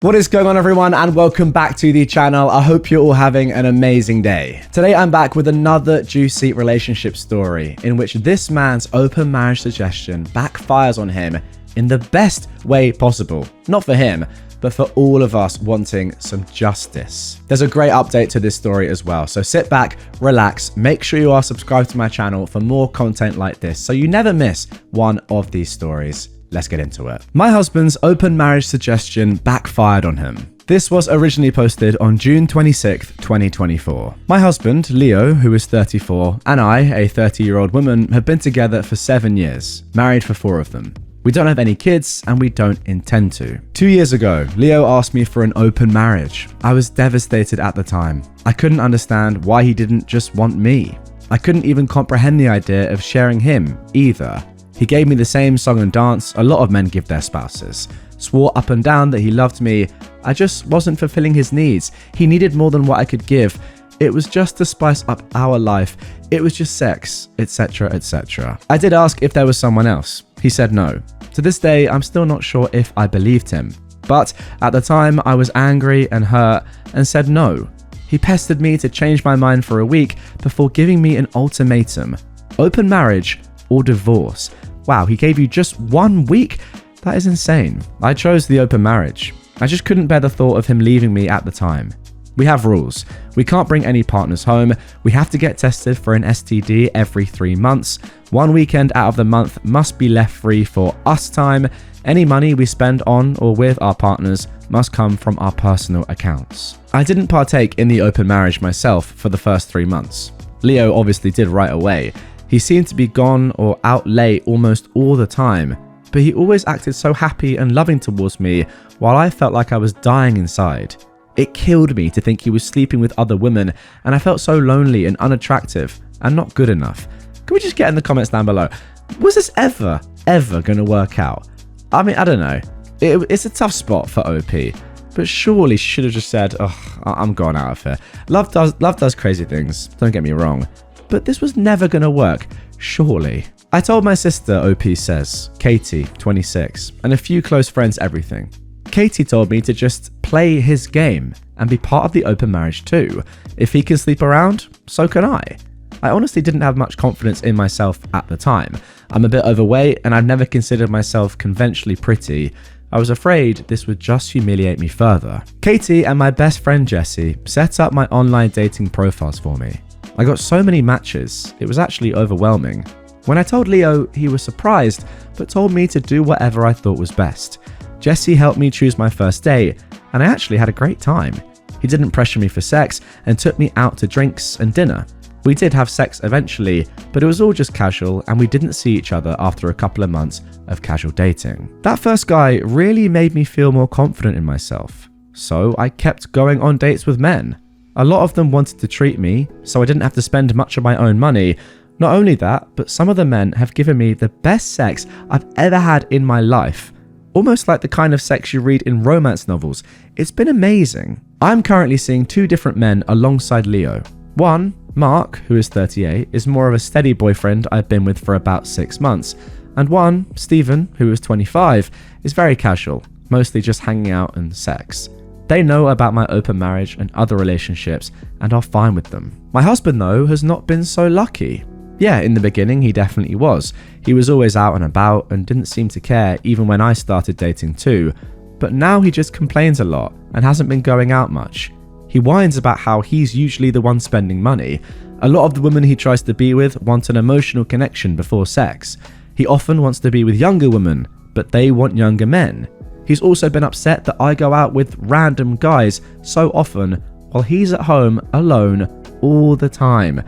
What is going on, everyone, and welcome back to the channel. I hope you're all having an amazing day. Today I'm back with another juicy relationship story in which this man's open marriage suggestion backfires on him in the best way possible. Not for him, but for all of us wanting some justice. There's a great update to this story as well, so sit back, relax, make sure you are subscribed to my channel for more content like this so you never miss one of these stories. Let's get into it. My husband's open marriage suggestion backfired on him. This was originally posted on June 26th, 2024. My husband, Leo, who is 34, and I, a 30-year-old woman, have been together for 7 years, married for 4 of them. We don't have any kids, and we don't intend to. 2 years ago, Leo asked me for an open marriage. I was devastated at the time. I couldn't understand why he didn't just want me. I couldn't even comprehend the idea of sharing him either. He gave me the same song and dance a lot of men give their spouses. Swore up and down that he loved me. I just wasn't fulfilling his needs. He needed more than what I could give. It was just to spice up our life. It was just sex, etc., etc. I did ask if there was someone else. He said no. To this day, I'm still not sure if I believed him. But at the time, I was angry and hurt and said no. He pestered me to change my mind for a week before giving me an ultimatum. Open marriage or divorce. Wow, he gave you just 1 week? That is insane. I chose the open marriage. I just couldn't bear the thought of him leaving me at the time. We have rules. We can't bring any partners home. We have to get tested for an STD every 3 months. 1 weekend out of the month must be left free for us time. Any money we spend on or with our partners must come from our personal accounts. I didn't partake in the open marriage myself for the first 3 months. Leo obviously did right away. He seemed to be gone or out late almost all the time, but he always acted so happy and loving towards me while I felt like I was dying inside. It killed me to think he was sleeping with other women, and I felt so lonely and unattractive and not good enough. Can we just get in the comments down below? Was this ever going to work out? I mean, I don't know. It's a tough spot for OP, but surely she should have just said, "Oh, I'm gone out of here." Love does crazy things, don't get me wrong. But this was never going to work, surely. I told my sister, OP says, Katie, 26, and a few close friends everything. Katie told me to just play his game and be part of the open marriage too. If he can sleep around, so can I. I honestly didn't have much confidence in myself at the time. I'm a bit overweight and I've never considered myself conventionally pretty. I was afraid this would just humiliate me further. Katie and my best friend Jessie set up my online dating profiles for me. I got so many matches, it was actually overwhelming. When I told Leo, he was surprised, but told me to do whatever I thought was best. Jessie helped me choose my first date, and I actually had a great time. He didn't pressure me for sex and took me out to drinks and dinner. We did have sex eventually, but it was all just casual and we didn't see each other after a couple of months of casual dating. That first guy really made me feel more confident in myself, so I kept going on dates with men. A lot of them wanted to treat me, so I didn't have to spend much of my own money. Not only that, but some of the men have given me the best sex I've ever had in my life. Almost like the kind of sex you read in romance novels. It's been amazing. I'm currently seeing 2 different men alongside Leo. One, Mark, who is 38, is more of a steady boyfriend I've been with for about 6 months. And one, Stephen, who is 25, is very casual, mostly just hanging out and sex. They know about my open marriage and other relationships and are fine with them. My husband, though, has not been so lucky. Yeah, in the beginning, he definitely was. He was always out and about and didn't seem to care even when I started dating too. But now he just complains a lot and hasn't been going out much. He whines about how he's usually the one spending money. A lot of the women he tries to be with want an emotional connection before sex. He often wants to be with younger women, but they want younger men. He's also been upset that I go out with random guys so often while he's at home alone all the time.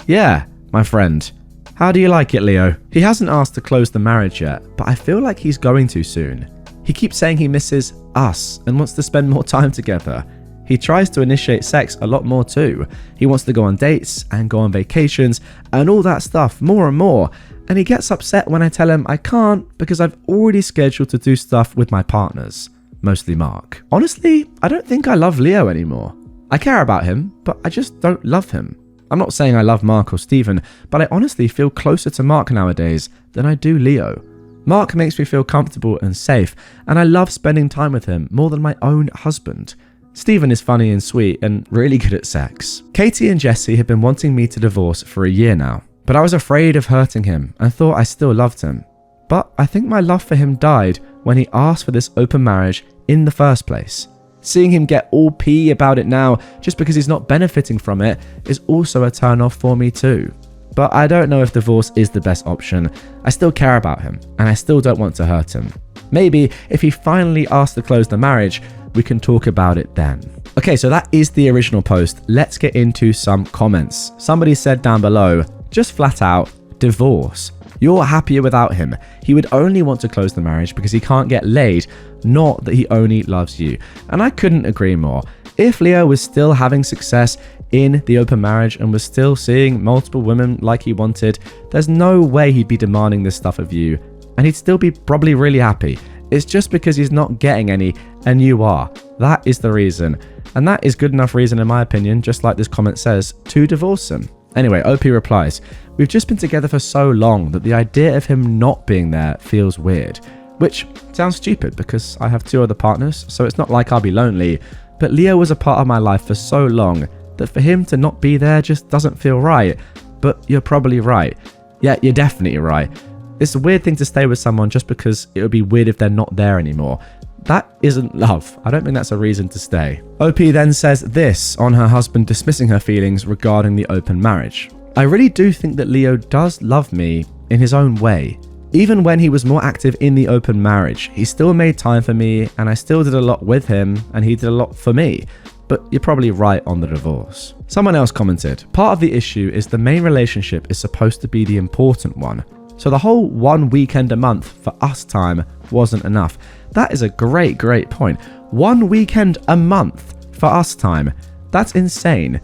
Yeah, my friend. How do you like it, Leo? He hasn't asked to close the marriage yet, but I feel like he's going to soon. He keeps saying he misses us and wants to spend more time together. He tries to initiate sex a lot more too. He wants to go on dates and go on vacations and all that stuff more and more. And he gets upset when I tell him I can't because I've already scheduled to do stuff with my partners, mostly Mark. Honestly, I don't think I love Leo anymore. I care about him, but I just don't love him. I'm not saying I love Mark or Stephen, but I honestly feel closer to Mark nowadays than I do Leo. Mark makes me feel comfortable and safe, and I love spending time with him more than my own husband. Stephen is funny and sweet and really good at sex. Katie and Jesse have been wanting me to divorce for a year now, but I was afraid of hurting him and thought I still loved him. But I think my love for him died when he asked for this open marriage in the first place. Seeing him get all pee about it now just because he's not benefiting from it is also a turn off for me too. But I don't know if divorce is the best option. I still care about him and I still don't want to hurt him. Maybe if he finally asks to close the marriage, we can talk about it then. Okay, so that is the original post. Let's get into some comments. Somebody said down below, just flat out, divorce. You're happier without him. He would only want to close the marriage because he can't get laid, not that he only loves you. And I couldn't agree more. If Leo was still having success in the open marriage and was still seeing multiple women like he wanted, there's no way he'd be demanding this stuff of you. And he'd still be probably really happy. It's just because he's not getting any and you are. That is the reason. And that is good enough reason, in my opinion, just like this comment says, to divorce him. Anyway, OP replies, we've just been together for so long that the idea of him not being there feels weird. Which sounds stupid because I have 2 other partners, so it's not like I'll be lonely. But Leo was a part of my life for so long that for him to not be there just doesn't feel right. But you're probably right. Yeah, you're definitely right. It's a weird thing to stay with someone just because it would be weird if they're not there anymore. That isn't love. I don't think that's a reason to stay. OP then says this on her husband dismissing her feelings regarding the open marriage. I really do think that Leo does love me in his own way. Even when he was more active in the open marriage, he still made time for me and I still did a lot with him and he did a lot for me. But you're probably right on the divorce. Someone else commented, part of the issue is the main relationship is supposed to be the important one. So the whole 1 weekend a month for us time wasn't enough. That is a great point. 1 weekend a month for us time. That's insane.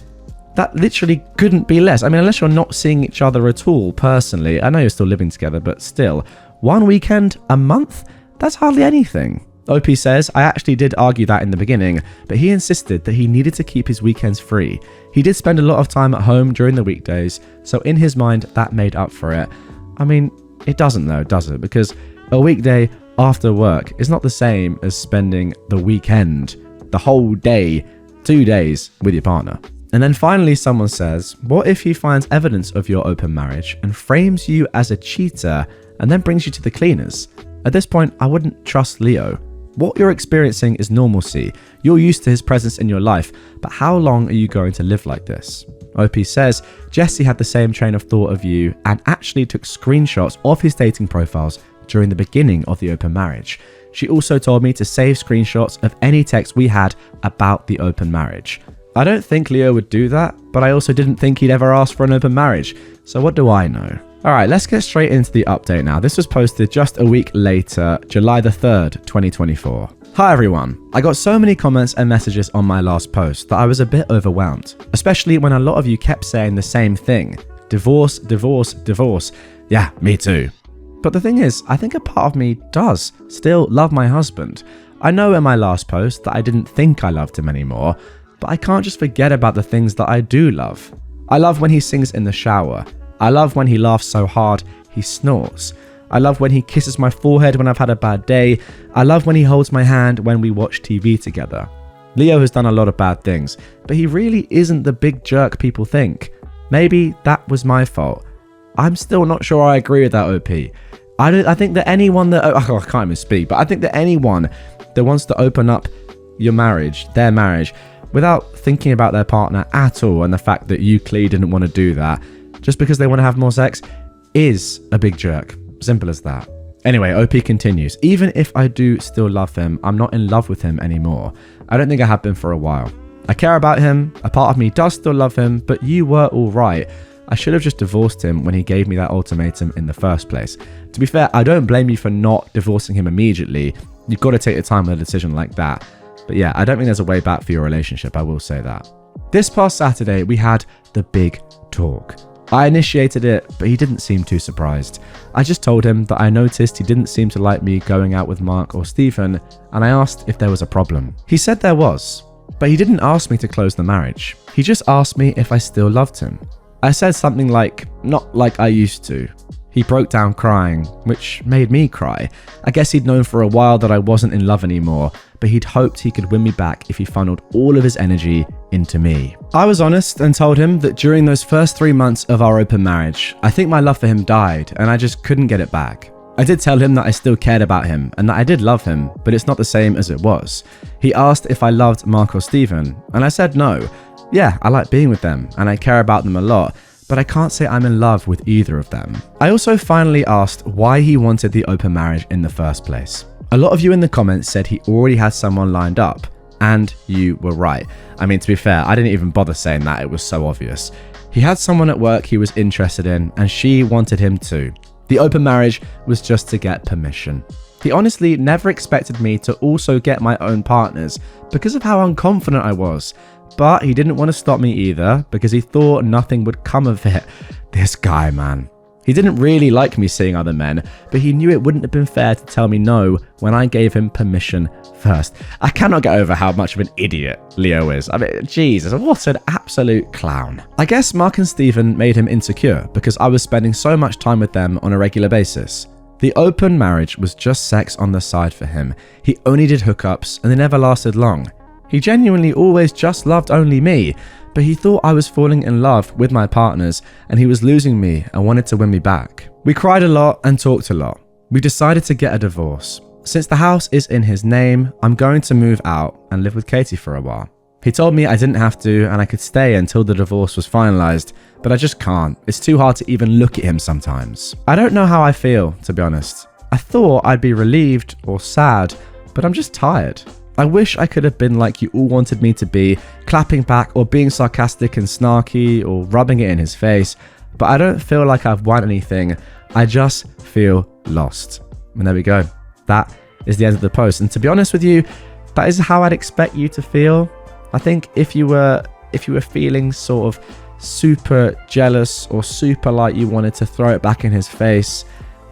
That literally couldn't be less. I mean, unless you're not seeing each other at all personally. I know you're still living together, but still. 1 weekend a month? That's hardly anything. OP says, I actually did argue that in the beginning, but he insisted that he needed to keep his weekends free. He did spend a lot of time at home during the weekdays, so in his mind, that made up for it. I mean, it doesn't though, does it? Because a weekday after work is not the same as spending the weekend, the whole day, 2 days with your partner. And then finally someone says, what if he finds evidence of your open marriage and frames you as a cheater and then brings you to the cleaners? At this point, I wouldn't trust Leo. What you're experiencing is normalcy. You're used to his presence in your life, but how long are you going to live like this? OP says, Jesse had the same train of thought of you and actually took screenshots of his dating profiles during the beginning of the open marriage. She also told me to save screenshots of any text we had about the open marriage. I don't think Leo would do that, but I also didn't think he'd ever ask for an open marriage. So what do I know? Alright, let's get straight into the update now. This was posted just a week later, July the 3rd, 2024. Hi everyone. I got so many comments and messages on my last post that I was a bit overwhelmed, especially when a lot of you kept saying the same thing. Divorce, divorce, divorce. Yeah, me too. But the thing is, I think a part of me does still love my husband. I know in my last post that I didn't think I loved him anymore, but I can't just forget about the things that I do love. I love when he sings in the shower. I love when he laughs so hard he snorts. I love when he kisses my forehead when I've had a bad day. I love when he holds my hand when we watch TV together. Leo has done a lot of bad things, but he really isn't the big jerk people think. Maybe that was my fault. I'm still not sure I agree with that, OP. I think that anyone that... I can't even speak, but I think that anyone that wants to open up your marriage, their marriage, without thinking about their partner at all and the fact that you clearly didn't want to do that, just because they want to have more sex, is a big jerk. Simple as that. Anyway, OP continues. Even if I do still love him, I'm not in love with him anymore. I don't think I have been for a while. I care about him. A part of me does still love him, but you were all right. I should have just divorced him when he gave me that ultimatum in the first place. To be fair, I don't blame you for not divorcing him immediately. You've got to take the time with a decision like that. But yeah, I don't think there's a way back for your relationship, I will say that. This past Saturday, we had the big talk. I initiated it, but he didn't seem too surprised. I just told him that I noticed he didn't seem to like me going out with Mark or Stephen, and I asked if there was a problem. He said there was, but he didn't ask me to close the marriage. He just asked me if I still loved him. I said something like, not like I used to. He broke down crying, which made me cry. I guess he'd known for a while that I wasn't in love anymore, but he'd hoped he could win me back if he funneled all of his energy into me. I was honest and told him that during those first 3 months of our open marriage, I think my love for him died and I just couldn't get it back. I did tell him that I still cared about him and that I did love him, but it's not the same as it was. He asked if I loved Mark or Steven, and I said no. Yeah, I like being with them and I care about them a lot, but I can't say I'm in love with either of them. I also finally asked why he wanted the open marriage in the first place. A lot of you in the comments said he already had someone lined up, and you were right. I mean, to be fair, I didn't even bother saying that, it was so obvious. He had someone at work he was interested in, and she wanted him too. The open marriage was just to get permission. He honestly never expected me to also get my own partners because of how unconfident I was. But he didn't want to stop me either because he thought nothing would come of it. This guy, man. He didn't really like me seeing other men, but he knew it wouldn't have been fair to tell me no when I gave him permission first. I cannot get over how much of an idiot Leo is. I mean, Jesus, what an absolute clown. I guess Mark and Steven made him insecure because I was spending so much time with them on a regular basis. The open marriage was just sex on the side for him. He only did hookups and they never lasted long. He genuinely always just loved only me, but he thought I was falling in love with my partners and he was losing me and wanted to win me back. We cried a lot and talked a lot. We decided to get a divorce. Since the house is in his name, I'm going to move out and live with Katie for a while. He told me I didn't have to and I could stay until the divorce was finalized, but I just can't. It's too hard to even look at him sometimes. I don't know how I feel, to be honest. I thought I'd be relieved or sad, but I'm just tired. I wish I could have been like you all wanted me to be, clapping back or being sarcastic and snarky or rubbing it in his face, but I don't feel like I've won anything. I just feel lost. And there we go. That is the end of the post. And to be honest with you, that is how I'd expect you to feel. I think if you were feeling sort of super jealous or super like you wanted to throw it back in his face,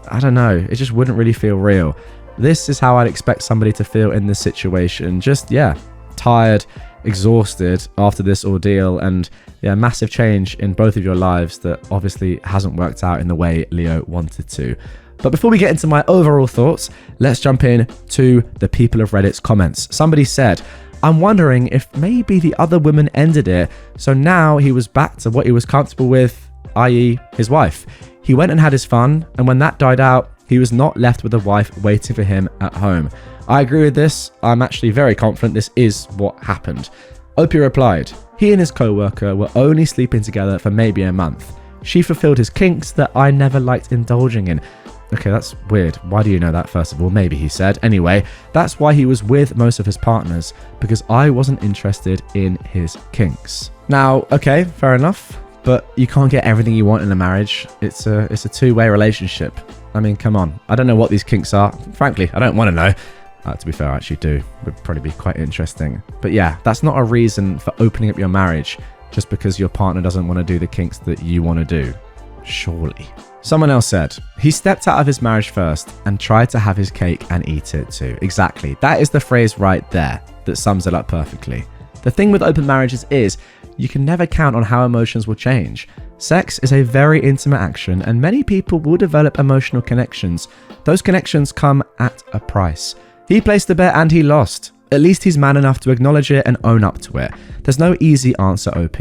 I don't know, it just wouldn't really feel real. This is how I'd expect somebody to feel in this situation. Just, yeah, tired, exhausted after this ordeal, and yeah, massive change in both of your lives that obviously hasn't worked out in the way Leo wanted to. But before we get into my overall thoughts, let's jump in to the people of Reddit's comments. Somebody said, I'm wondering if maybe the other woman ended it, so now he was back to what he was comfortable with, i.e. his wife. He went and had his fun, and when that died out, he was not left with a wife waiting for him at home. I agree with this. I'm actually very confident this is what happened. Opie replied, he and his co-worker were only sleeping together for maybe a month. She fulfilled his kinks that I never liked indulging in. Okay, that's weird. Why do you know that, first of all? Maybe, he said. Anyway, that's why he was with most of his partners, because I wasn't interested in his kinks. Now, okay, fair enough, but you can't get everything you want in a marriage. It's a two-way relationship. I mean, come on. I don't know what these kinks are. Frankly, I don't want to know. To be fair, I actually do. Would probably be quite interesting. But yeah, that's not a reason for opening up your marriage just because your partner doesn't want to do the kinks that you want to do. Surely. Someone else said, he stepped out of his marriage first and tried to have his cake and eat it too. Exactly. That is the phrase right there that sums it up perfectly. The thing with open marriages is you can never count on how emotions will change. Sex is a very intimate action and many people will develop emotional connections. Those connections come at a price. He placed a bet and he lost. At least he's man enough to acknowledge it and own up to it. There's no easy answer, OP.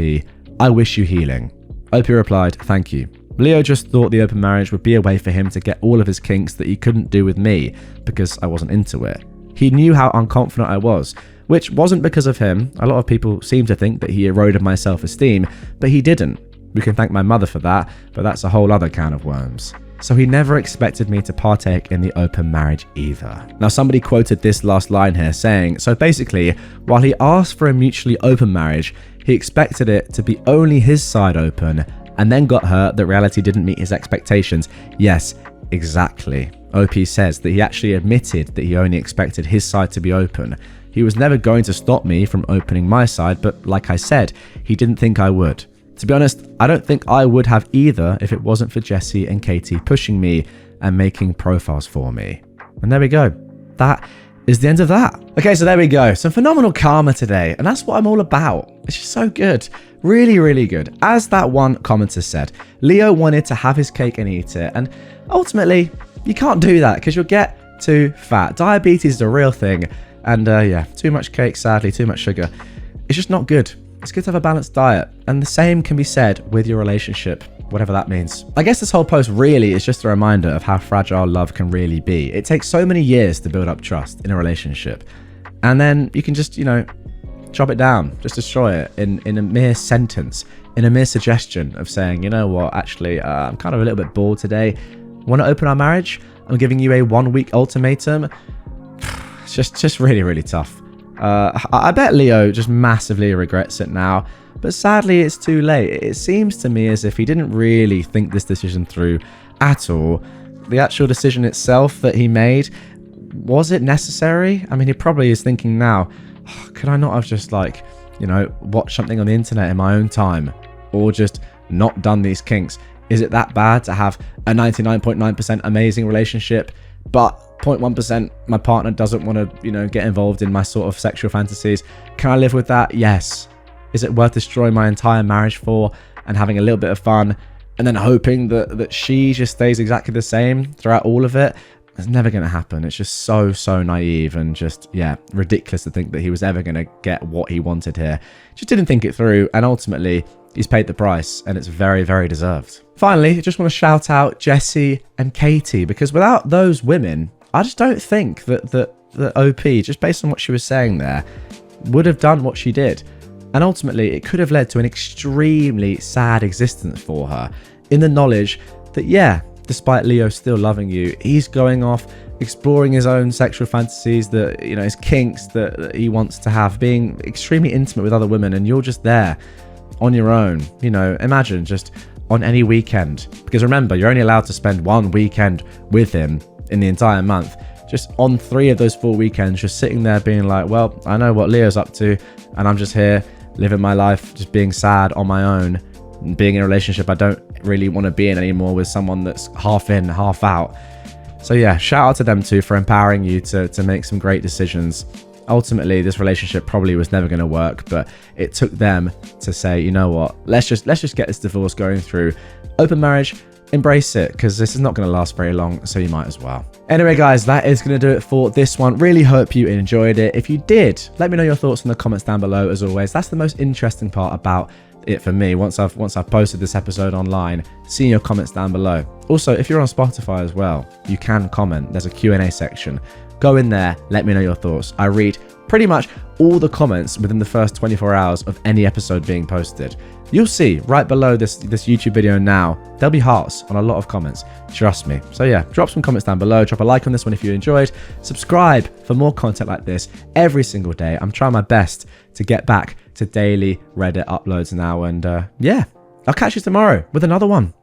I wish you healing. OP replied, thank you. Leo just thought the open marriage would be a way for him to get all of his kinks that he couldn't do with me because I wasn't into it. He knew how unconfident I was, which wasn't because of him. A lot of people seem to think that he eroded my self-esteem, but he didn't. We can thank my mother for that, but that's a whole other can of worms. So he never expected me to partake in the open marriage either. Now somebody quoted this last line here saying, so basically, while he asked for a mutually open marriage, he expected it to be only his side open and then got hurt that reality didn't meet his expectations. Yes, exactly. OP says that he actually admitted that he only expected his side to be open. He was never going to stop me from opening my side, but like I said, he didn't think I would. To be honest, I don't think I would have either if it wasn't for Jesse and Katie pushing me and making profiles for me. And there we go. That is the end of that. Okay, so there we go. Some phenomenal karma today, and that's what I'm all about. It's just so good. Really, really good. As that one commenter said, Leo wanted to have his cake and eat it, and ultimately, you can't do that because you'll get too fat. Diabetes is a real thing, and yeah, too much cake, sadly, too much sugar. It's just not good. It's good to have a balanced diet, and the same can be said with your relationship, whatever that means. I guess this whole post really is just a reminder of how fragile love can really be. It takes so many years to build up trust in a relationship, and then you can just, you know, chop it down, just destroy it in a mere sentence, in a mere suggestion of saying, you know what, actually, I'm kind of a little bit bored today. Want to open our marriage? I'm giving you a 1-week ultimatum. It's just really, really tough. I bet Leo just massively regrets it now, but sadly it's too late. It seems to me as if he didn't really think this decision through at all. The actual decision itself that he made, was it necessary? I mean, he probably is thinking now, oh, could I not have just, like, you know, watched something on the internet in my own time, or just not done these kinks? Is it that bad to have a 99.9% amazing relationship, but 0.1% my partner doesn't want to, you know, get involved in my sort of sexual fantasies? Can I live with that? Yes. Is it worth destroying my entire marriage for and having a little bit of fun and then hoping that she just stays exactly the same throughout all of it? It's never going to happen. It's just so naive and just, yeah, ridiculous to think that he was ever going to get what he wanted here. Just didn't think it through, and ultimately he's paid the price, and it's very, very deserved. Finally, I just want to shout out Jessie and Katie, because without those women, I just don't think that OP, just based on what she was saying there, would have done what she did. And ultimately, it could have led to an extremely sad existence for her, in the knowledge that, yeah, despite Leo still loving you, he's going off exploring his own sexual fantasies, that, you know, his kinks that he wants to have, being extremely intimate with other women, and you're just there on your own. You know, imagine just on any weekend, because remember, you're only allowed to spend one weekend with him in the entire month. Just on 3 of those 4 weekends, just sitting there being like, well, I know what Leo's up to, and I'm just here living my life, just being sad on my own, and being in a relationship I don't really want to be in anymore with someone that's half in, half out. So yeah, shout out to them too for empowering you to make some great decisions. Ultimately, this relationship probably was never going to work, but it took them to say, you know what, let's just get this divorce going through. Open marriage, embrace it, because this is not going to last very long, so you might as well. Anyway, guys, that is going to do it for this one. Really hope you enjoyed it. If you did, let me know your thoughts in the comments down below. As always, that's the most interesting part about it for me. Once I've posted this episode online, seeing your comments down below. Also, if you're on Spotify as well, you can comment. There's a Q&A section. Go in there, let me know your thoughts. I read pretty much all the comments within the first 24 hours of any episode being posted. You'll see right below this YouTube video now, there'll be hearts on a lot of comments. Trust me. So yeah, drop some comments down below. Drop a like on this one if you enjoyed. Subscribe for more content like this every single day. I'm trying my best to get back to daily Reddit uploads now. And yeah, I'll catch you tomorrow with another one.